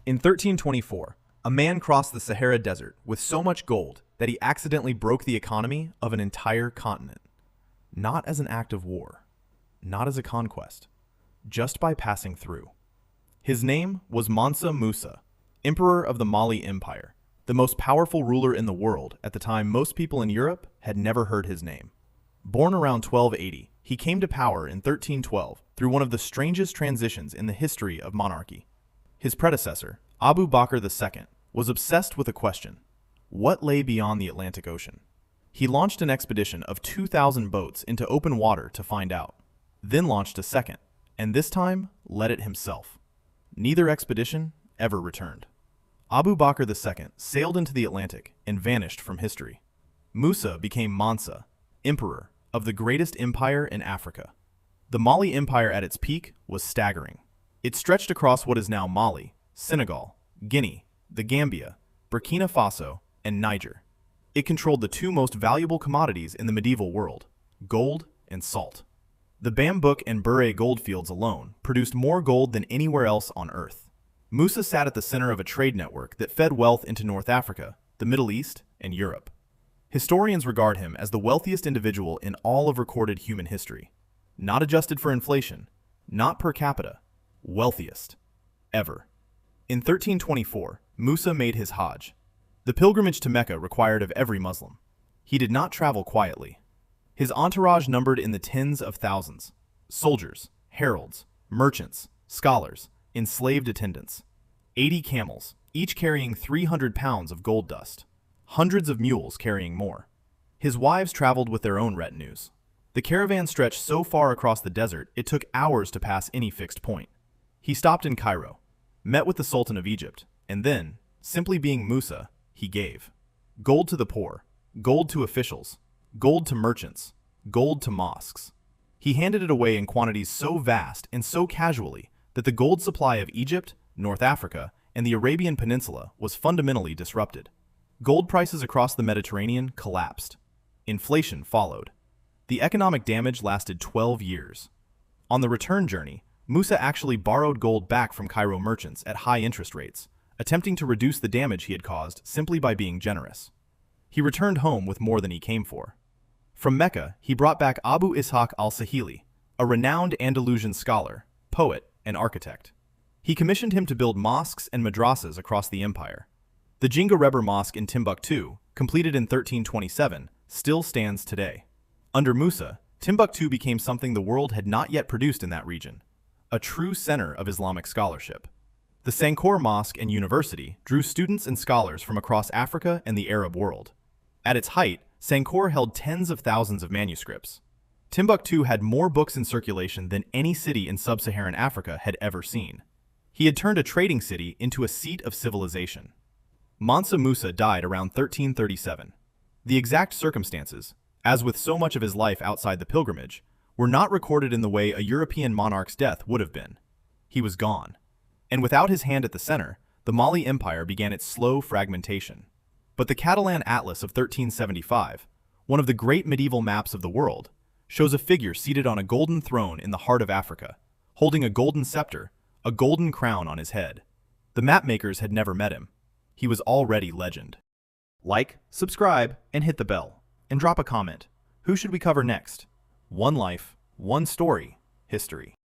In 1324, a man crossed the Sahara Desert with so much gold that he accidentally broke the economy of an entire continent. Not as an act of war, not as a conquest, just by passing through. His name was Mansa Musa, emperor of the Mali Empire, the most powerful ruler in the world at the time. Most people in Europe had never heard his name. Born around 1280, he came to power in 1312 through one of the strangest transitions in the history of monarchy. His predecessor, Abu Bakr II, was obsessed with a question: what lay beyond the Atlantic Ocean? He launched an expedition of 2,000 boats into open water to find out, then launched a second, and this time led it himself. Neither expedition ever returned. Abu Bakr II sailed into the Atlantic and vanished from history. Musa became Mansa, emperor of the greatest empire in Africa. The Mali Empire at its peak was staggering. It stretched across what is now Mali, Senegal, Guinea, the Gambia, Burkina Faso, and Niger. It controlled the two most valuable commodities in the medieval world, gold and salt. The Bambouk and Bure goldfields alone produced more gold than anywhere else on Earth. Musa sat at the center of a trade network that fed wealth into North Africa, the Middle East, and Europe. Historians regard him as the wealthiest individual in all of recorded human history. Not adjusted for inflation, not per capita, wealthiest ever. In 1324, Musa made his Hajj, the pilgrimage to Mecca required of every Muslim. He did not travel quietly. His entourage numbered in the tens of thousands: soldiers, heralds, merchants, scholars, enslaved attendants. 80 camels, each carrying 300 pounds of gold dust. Hundreds of mules carrying more. His wives traveled with their own retinues. The caravan stretched so far across the desert it took hours to pass any fixed point. He stopped in Cairo, met with the Sultan of Egypt, and then, simply being Musa, he gave. Gold to the poor, gold to officials, gold to merchants, gold to mosques. He handed it away in quantities so vast and so casually that the gold supply of Egypt, North Africa, and the Arabian Peninsula was fundamentally disrupted. Gold prices across the Mediterranean collapsed. Inflation followed. The economic damage lasted 12 years. On the return journey, Musa actually borrowed gold back from Cairo merchants at high interest rates, attempting to reduce the damage he had caused simply by being generous. He returned home with more than he came for. From Mecca, he brought back Abu Ishaq al-Sahili, a renowned Andalusian scholar, poet, and architect. He commissioned him to build mosques and madrasas across the empire. The Jinga Rebber Mosque in Timbuktu, completed in 1327, still stands today. Under Musa, Timbuktu became something the world had not yet produced in that region: a true center of Islamic scholarship. The Sankore Mosque and University drew students and scholars from across Africa and the Arab world. At its height, Sankore held tens of thousands of manuscripts. Timbuktu had more books in circulation than any city in Sub-Saharan Africa had ever seen. He had turned a trading city into a seat of civilization. Mansa Musa died around 1337. The exact circumstances, as with so much of his life outside the pilgrimage, were not recorded in the way a European monarch's death would have been. He was gone. And without his hand at the center, the Mali Empire began its slow fragmentation. But the Catalan Atlas of 1375, one of the great medieval maps of the world, shows a figure seated on a golden throne in the heart of Africa, holding a golden scepter, a golden crown on his head. The mapmakers had never met him. He was already legend. Like, subscribe, and hit the bell. And drop a comment. Who should we cover next? One life, one story, history.